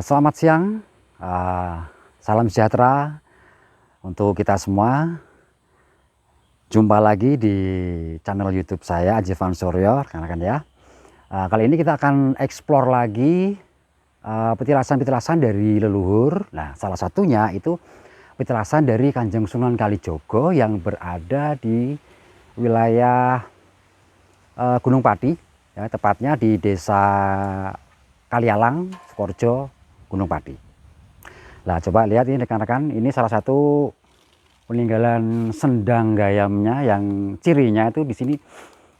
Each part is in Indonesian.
Selamat siang, uh, salam sejahtera untuk kita semua. Jumpa lagi di channel YouTube saya, Ajivan Suryo, rekan-rekan ya. Kali ini kita akan explore lagi petilasan-petilasan dari leluhur. Nah, salah satunya itu petilasan dari Kanjeng Sunan Kalijogo yang berada di wilayah Gunung Pati, ya, tepatnya di Desa Kalialang, Sukorejo, Gunung Pati. Nah, coba lihat ini rekan-rekan, ini salah satu peninggalan sendang gayamnya yang cirinya itu di sini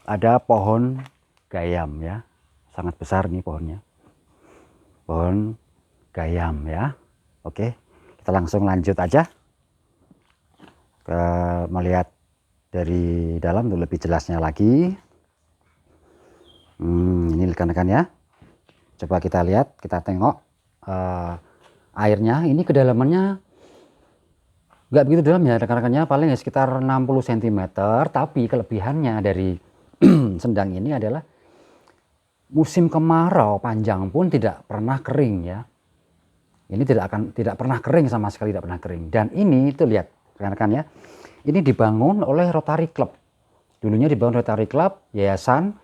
ada pohon gayam ya. Sangat besar nih pohonnya. Pohon gayam ya. Oke, kita langsung lanjut aja ke melihat dari dalam untuk lebih jelasnya lagi. Ini rekan-rekan ya. Coba kita lihat, kita tengok airnya. Ini kedalamannya nggak begitu dalam ya rekan-rekannya, paling sekitar 60 cm. Tapi kelebihannya dari sendang ini adalah musim kemarau panjang pun tidak pernah kering ya. Ini tidak pernah kering, sama sekali tidak pernah kering. Dan ini tuh lihat rekan-rekan ya, ini dibangun oleh Rotary Club. Dulunya dibangun Rotary Club, yayasan.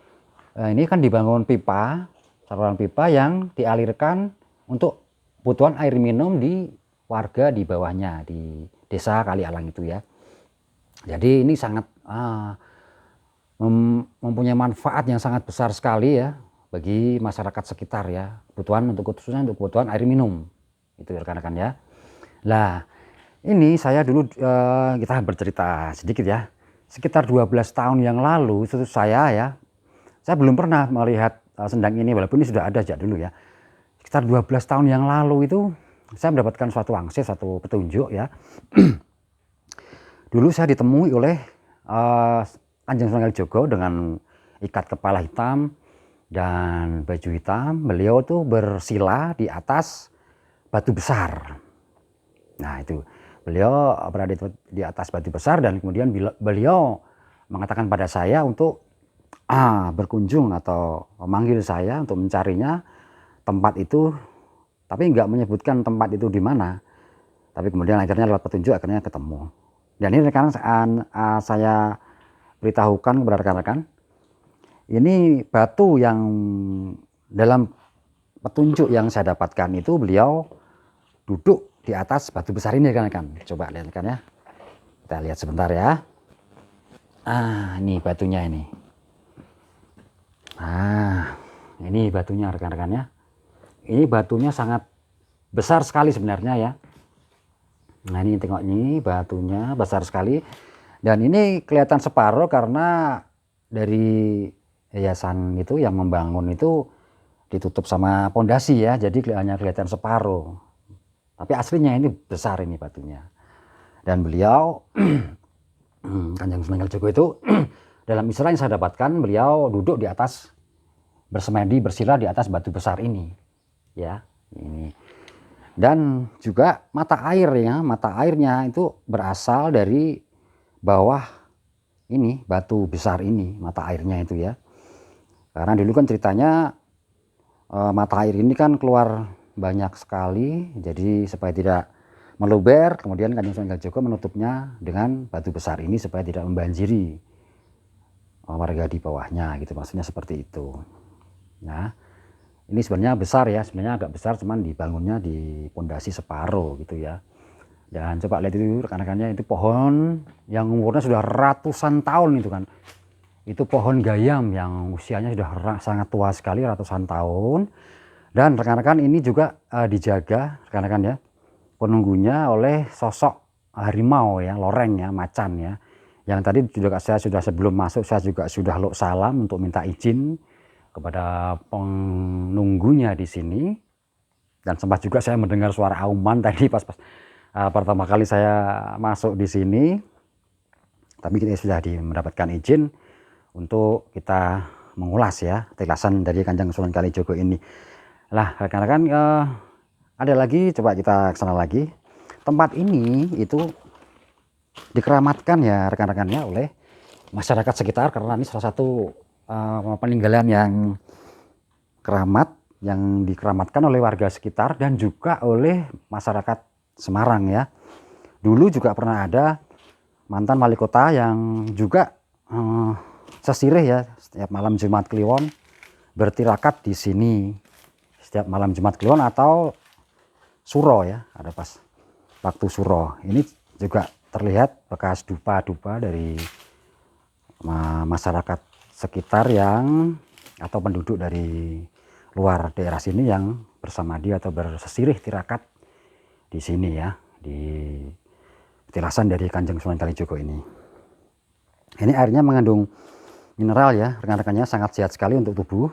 Ini kan dibangun pipa, saluran pipa yang dialirkan untuk kebutuhan air minum di warga di bawahnya, di Desa Kalialang itu ya. Jadi ini sangat mempunyai manfaat yang sangat besar sekali ya bagi masyarakat sekitar ya, kebutuhan khususnya untuk kebutuhan air minum itu rekan-rekan ya. Nah, ini saya dulu kita bercerita sedikit ya, sekitar 12 tahun yang lalu itu saya belum pernah melihat sendang ini, walaupun ini sudah ada sejak dulu ya. Sekitar 12 tahun yang lalu itu saya mendapatkan suatu wangsit, suatu petunjuk ya. Dulu saya ditemui oleh Kanjeng Sunan Kalijogo dengan ikat kepala hitam dan baju hitam. Beliau tuh bersila di atas batu besar. Nah itu, beliau berada di atas batu besar dan kemudian beliau mengatakan pada saya untuk berkunjung atau memanggil saya untuk mencarinya tempat itu, tapi nggak menyebutkan tempat itu di mana. Tapi kemudian akhirnya lewat petunjuk akhirnya ketemu. Dan ini rekan saya beritahukan kepada rekan-rekan, ini batu yang dalam petunjuk yang saya dapatkan itu beliau duduk di atas batu besar ini rekan-rekan. Coba lihat rekan ya. Kita lihat sebentar ya. Ini batunya ini. Ini batunya rekan-rekannya. Ini batunya sangat besar sekali sebenarnya ya. Nah ini tengok, ini batunya besar sekali. Dan ini kelihatan separuh karena dari yayasan itu yang membangun itu ditutup sama pondasi ya. Jadi hanya kelihatan separuh. Tapi aslinya ini besar ini batunya. Dan beliau Kanjeng Sunan Kalijogo itu dalam istilah yang saya dapatkan, beliau duduk di atas, bersemedi, bersila di atas batu besar ini ya. Ini, dan juga mata airnya itu berasal dari bawah ini batu besar ini, mata airnya itu ya. Karena dulu kan ceritanya mata air ini kan keluar banyak sekali, jadi supaya tidak meluber, kemudian Kanjeng Sunan Kalijogo menutupnya dengan batu besar ini supaya tidak membanjiri warga di bawahnya gitu, maksudnya seperti itu. Nah ini sebenarnya besar ya, sebenarnya agak besar, cuman dibangunnya di pondasi separuh gitu ya. Dan coba lihat itu rekan-rekannya, itu pohon yang umurnya sudah ratusan tahun itu kan. Itu pohon gayam yang usianya sudah sangat tua sekali, ratusan tahun. Dan rekan-rekan ini juga dijaga rekan-rekan ya, penunggunya oleh sosok harimau ya, loreng ya, macan ya. Yang tadi juga saya sudah, sebelum masuk saya juga sudah salam untuk minta izin kepada penunggunya di sini. Dan sempat juga saya mendengar suara auman tadi pas pertama kali saya masuk di sini. Tapi kita sudah mendapatkan izin untuk kita mengulas ya petilasan dari Kanjeng Sunan Kalijogo ini. Lah rekan-rekan, ada lagi, coba kita kesana lagi. Tempat ini itu dikeramatkan ya rekan-rekannya oleh masyarakat sekitar, karena ini salah satu peninggalan yang keramat yang dikeramatkan oleh warga sekitar dan juga oleh masyarakat Semarang ya. Dulu juga pernah ada mantan wali kota yang juga sesirih ya, setiap malam Jumat Kliwon bertirakat di sini setiap malam Jumat Kliwon atau Suro ya, ada pas waktu Suro. Ini juga terlihat bekas dupa-dupa dari masyarakat sekitar yang atau penduduk dari luar daerah sini yang bersamadi atau bersesirih tirakat di sini ya, di petilasan dari Kanjeng Sunan Kalijogo ini. Ini airnya mengandung mineral ya, rekan-rekannya sangat sehat sekali untuk tubuh.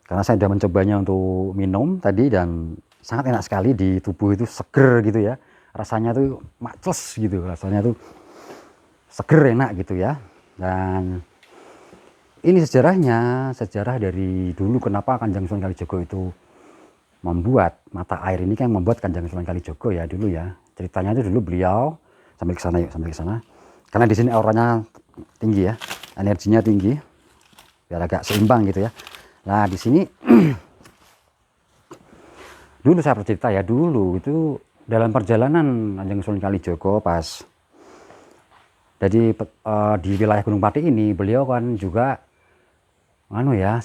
Karena saya sudah mencobanya untuk minum tadi dan sangat enak sekali di tubuh, itu seger gitu ya. Rasanya tuh macles gitu, rasanya tuh seger enak gitu ya. Dan ini sejarahnya, sejarah dari dulu kenapa Kanjeng Sunan Kalijogo itu membuat mata air ini, kan membuat Kanjeng Sunan Kalijogo ya dulu ya. Ceritanya itu dulu beliau, sambil ke sana yuk, sambil ke sana. Karena di sini auranya tinggi ya, energinya tinggi, biar agak seimbang gitu ya. Nah di sini dulu saya bercerita ya, dulu itu dalam perjalanan Kanjeng Sunan Kalijogo pas jadi di wilayah Gunung Pati ini, beliau kan juga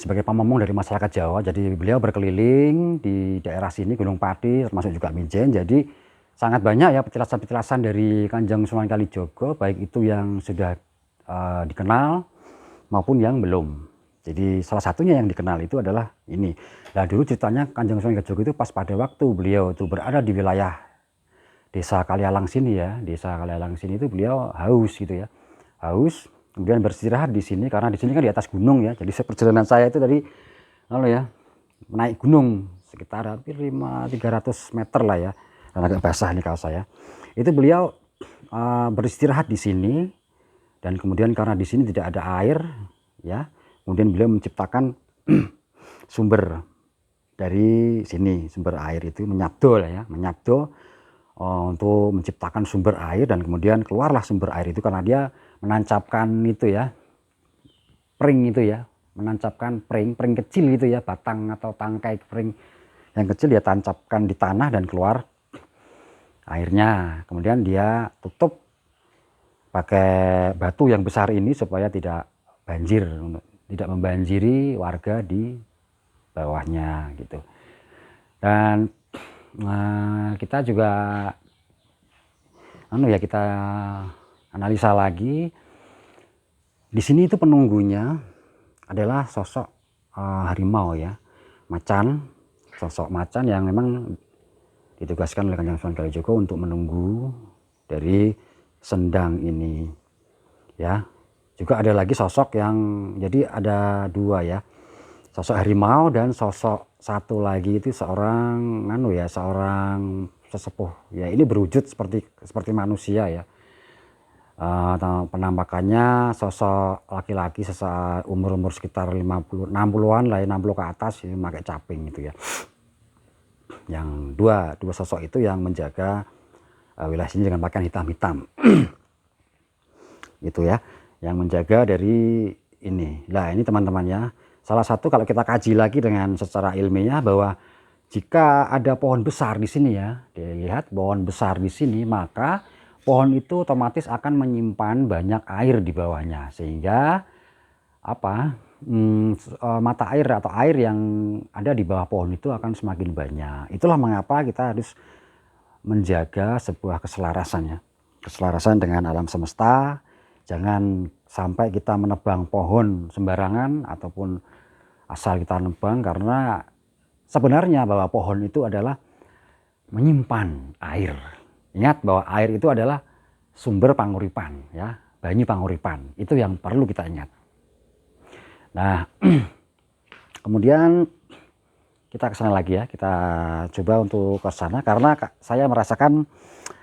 sebagai pamomong dari masyarakat Jawa. Jadi beliau berkeliling di daerah sini Gunung Pati, termasuk juga Mijen. Jadi sangat banyak ya petilasan-petilasan dari Kanjeng Sunan Kalijogo, baik itu yang sudah dikenal maupun yang belum. Jadi salah satunya yang dikenal itu adalah ini. Nah dulu ceritanya Kanjeng Sunan Kalijogo itu pas pada waktu beliau itu berada di wilayah Desa Kalialang sini ya, Desa Kalialang sini itu beliau haus gitu ya, haus, kemudian beristirahat di sini karena di sini kan di atas gunung ya. Jadi perjalanan saya itu tadi naik gunung sekitar hampir 300 meter lah ya, dan agak basah nih kaos saya. Itu beliau beristirahat di sini dan kemudian karena di sini tidak ada air ya, kemudian beliau menciptakan sumber dari sini, sumber air itu menyabdo lah ya, menyabdo untuk menciptakan sumber air, dan kemudian keluarlah sumber air itu karena dia menancapkan itu ya, pring itu ya, menancapkan pring kecil gitu ya, batang atau tangkai pring yang kecil dia tancapkan di tanah dan keluar airnya. Kemudian dia tutup pakai batu yang besar ini supaya tidak banjir, tidak membanjiri warga di bawahnya gitu. Dan kita juga kita analisa lagi di sini itu penunggunya adalah sosok harimau ya, macan, sosok macan yang memang ditugaskan oleh Kanjeng Sunan Kalijogo untuk menunggu dari sendang ini ya. Juga ada lagi sosok yang, jadi ada dua ya, sosok harimau dan sosok satu lagi itu seorang seorang sesepuh ya, ini berwujud seperti manusia ya. Penampakannya sosok laki-laki, umur sekitar 60-an lah ya, 60 ke atas ini, pakai caping itu ya. Yang dua sosok itu yang menjaga wilayah sini dengan pakaian hitam-hitam gitu ya, yang menjaga dari ini. Nah ini teman-teman ya, salah satu kalau kita kaji lagi dengan secara ilmiah bahwa jika ada pohon besar di sini ya, dilihat pohon besar di sini, maka pohon itu otomatis akan menyimpan banyak air di bawahnya, sehingga mata air atau air yang ada di bawah pohon itu akan semakin banyak. Itulah mengapa kita harus menjaga sebuah keselarasan ya, keselarasan dengan alam semesta. Jangan sampai kita menebang pohon sembarangan ataupun asal kita nebang, karena sebenarnya bahwa pohon itu adalah menyimpan air. Ingat bahwa air itu adalah sumber panguripan ya, banyu panguripan. Itu yang perlu kita ingat. Nah, kemudian kita ke sana lagi ya, kita coba untuk ke sana karena saya merasakan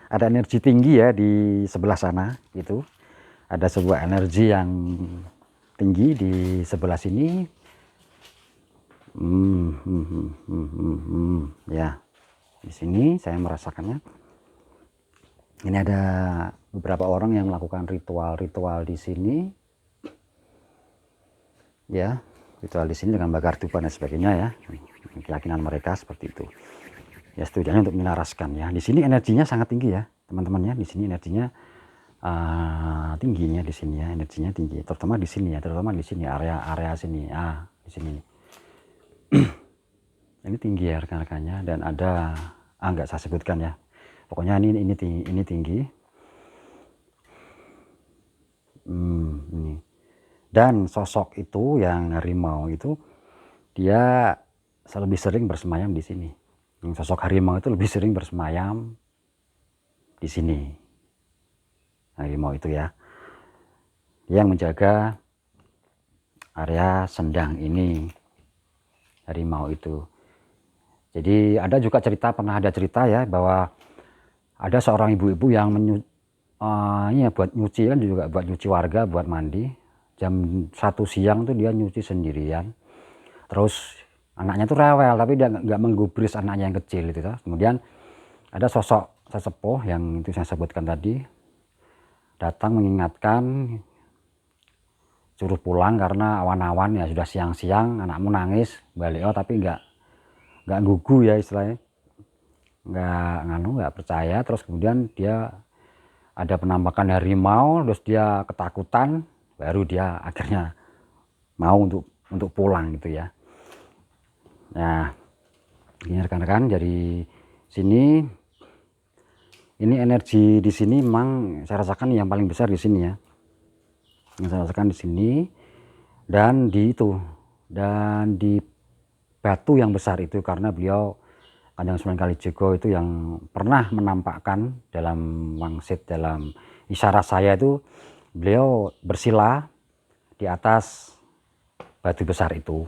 ada energi tinggi ya di sebelah sana gitu. Ada sebuah energi yang tinggi di sebelah sini. Ya, di sini saya merasakannya. Ini ada beberapa orang yang melakukan ritual-ritual di sini. Ya, ritual di sini dengan bakar dupa dan sebagainya ya. keyakinan mereka seperti itu. Ya setidaknya untuk menyelaraskan ya. Di sini energinya sangat tinggi ya teman-teman ya. Di sini energinya tingginya di sini ya, energinya tinggi. Terutama di sini ya, terutama di sini area sini. Di sini. Ini tinggi ya rekan-rekannya, dan ada nggak saya sebutkan ya. Pokoknya ini tinggi. Ini. Dan sosok itu yang harimau itu dia lebih sering bersemayam di sini. Sosok harimau itu lebih sering bersemayam di sini. Harimau itu ya, yang menjaga area sendang ini, harimau itu. Jadi pernah ada cerita ya, bahwa ada seorang ibu-ibu yang buat nyuci kan, juga buat nyuci warga, buat mandi. Jam 1 siang tuh dia nyuci sendirian. Terus anaknya tuh rewel, tapi dia nggak menggubris anaknya yang kecil itu. Kemudian ada sosok sesepuh yang itu saya sebutkan tadi, datang mengingatkan, suruh pulang karena awan-awan ya, sudah siang-siang, anakmu nangis, balik tapi nggak gugu ya istilahnya, nggak percaya. Terus kemudian dia ada penampakan harimau, terus dia ketakutan, baru dia akhirnya mau untuk pulang gitu ya. Nah, ini rekan-rekan, dari sini ini energi di sini memang saya rasakan yang paling besar di sini ya. Yang saya rasakan di sini dan di batu yang besar itu, karena beliau Kanjeng Sunan Kalijaga itu yang pernah menampakkan dalam wangsit, dalam isyarat saya itu, beliau bersila di atas batu besar itu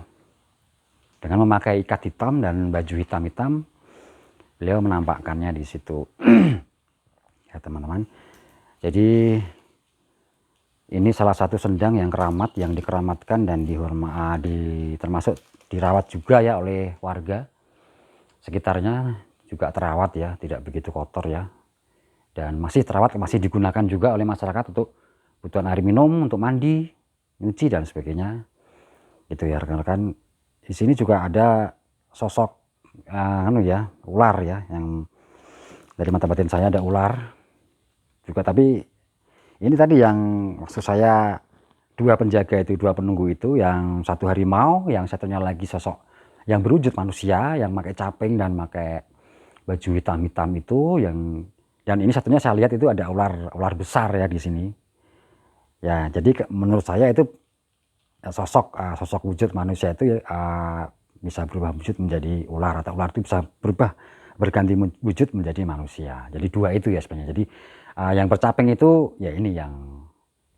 dengan memakai ikat hitam dan baju hitam-hitam. Beliau menampakkannya di situ. Ya teman-teman, jadi ini salah satu sendang yang keramat, yang dikeramatkan dan termasuk dirawat juga ya oleh warga sekitarnya, juga terawat ya, tidak begitu kotor ya, dan masih digunakan juga oleh masyarakat untuk kebutuhan air minum, untuk mandi, nyuci dan sebagainya. Itu ya rekan-rekan. Di sini juga ada sosok ular ya, yang dari mata batin saya ada ular juga. Tapi ini tadi yang maksud saya, dua penjaga itu, dua penunggu itu, yang satu harimau, yang satunya lagi sosok yang berwujud manusia, yang pakai caping dan pakai baju hitam-hitam itu, dan ini satunya saya lihat itu ada ular besar ya di sini. Ya, jadi menurut saya itu sosok wujud manusia itu bisa berubah wujud menjadi ular, atau ular itu bisa berganti wujud menjadi manusia. Jadi dua itu ya sebenarnya. Jadi yang bercaping itu ya ini yang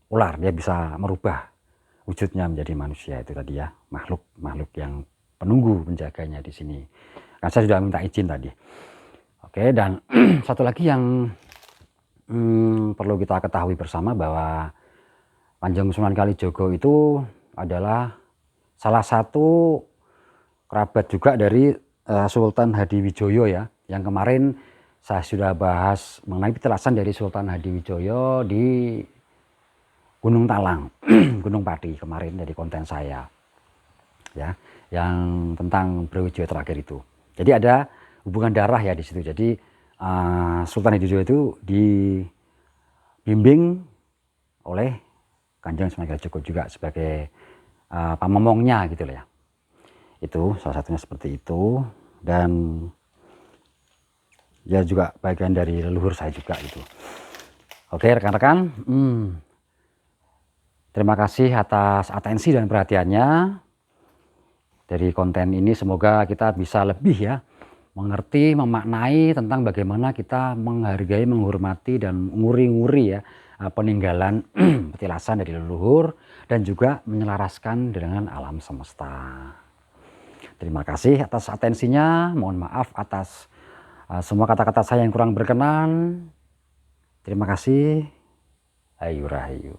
ular, dia bisa merubah wujudnya menjadi manusia itu tadi ya, makhluk yang penunggu penjaganya di sini. Kan saya sudah minta izin tadi. Oke, dan satu lagi yang perlu kita ketahui bersama, bahwa Kanjeng Sunan Kalijaga itu adalah salah satu kerabat juga dari Sultan Hadiwijoyo ya, yang kemarin saya sudah bahas mengenai petilasan dari Sultan Hadiwijoyo di Gunung Talang, Gunung Pati kemarin dari konten saya ya, yang tentang Brawijaya terakhir itu. Jadi ada hubungan darah ya di situ. Jadi Sultan Hadiwijoyo itu dibimbing oleh Kanjeng Sunan Kalijaga juga sebagai pamomongnya gitu loh ya. Itu salah satunya seperti itu, dan dia juga bagian dari leluhur saya juga itu. Oke rekan-rekan, terima kasih atas atensi dan perhatiannya dari konten ini. Semoga kita bisa lebih ya mengerti, memaknai tentang bagaimana kita menghargai, menghormati dan nguri-nguri ya peninggalan petilasan dari leluhur, dan juga menyelaraskan dengan alam semesta. Terima kasih atas atensinya. Mohon maaf atas semua kata-kata saya yang kurang berkenan. Terima kasih. Hayu Rahayu.